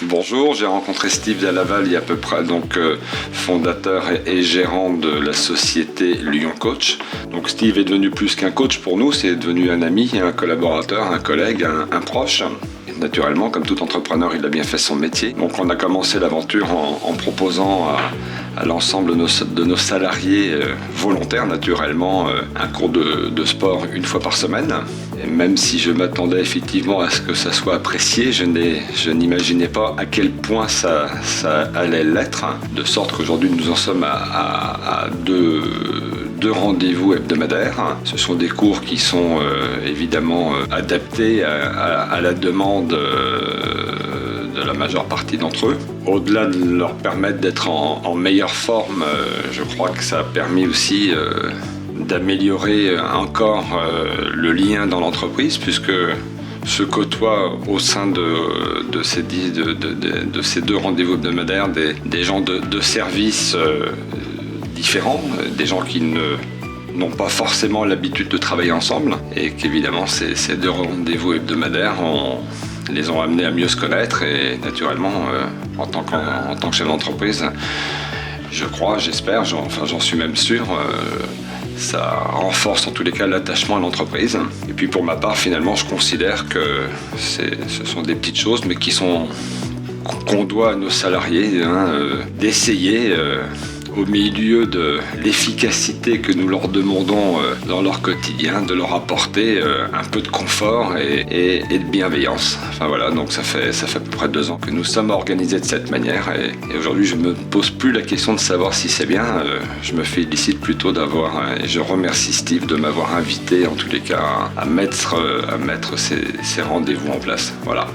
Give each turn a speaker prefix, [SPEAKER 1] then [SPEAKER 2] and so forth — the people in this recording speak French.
[SPEAKER 1] Bonjour, j'ai rencontré Steve Delaval il y a à peu près, fondateur et gérant de la société Lyon Coach. Donc Steve est devenu plus qu'un coach pour nous, c'est devenu un ami, un collaborateur, un collègue, un proche. Naturellement, comme tout entrepreneur, il a bien fait son métier. Donc on a commencé l'aventure en proposant à l'ensemble de nos salariés volontaires, naturellement, un cours de sport une fois par semaine. Et même si je m'attendais effectivement à ce que ça soit apprécié, je n'imaginais pas à quel point ça allait l'être, de sorte qu'aujourd'hui nous en sommes à deux rendez-vous hebdomadaires. Ce sont des cours qui sont évidemment adaptés à la demande de la majeure partie d'entre eux. Au-delà de leur permettre d'être en meilleure forme, je crois que ça a permis aussi d'améliorer encore le lien dans l'entreprise, puisque se côtoient au sein de ces deux rendez-vous hebdomadaires des gens de services différents, des gens qui n'ont pas forcément l'habitude de travailler ensemble, et qu'évidemment ces deux rendez-vous hebdomadaires les ont amenés à mieux se connaître. Et naturellement, en tant que chef d'entreprise, je crois, j'espère, j'en suis même sûr, ça renforce en tous les cas l'attachement à l'entreprise. Et puis pour ma part, finalement, je considère que ce sont des petites choses, mais qu'on doit à nos salariés d'essayer au milieu de l'efficacité que nous leur demandons dans leur quotidien, de leur apporter un peu de confort et de bienveillance. Enfin voilà, donc ça fait à peu près 2 ans que nous sommes organisés de cette manière, et aujourd'hui je ne me pose plus la question de savoir si c'est bien. Je me félicite plutôt et je remercie Steve de m'avoir invité en tous les cas à mettre ces rendez-vous en place. Voilà.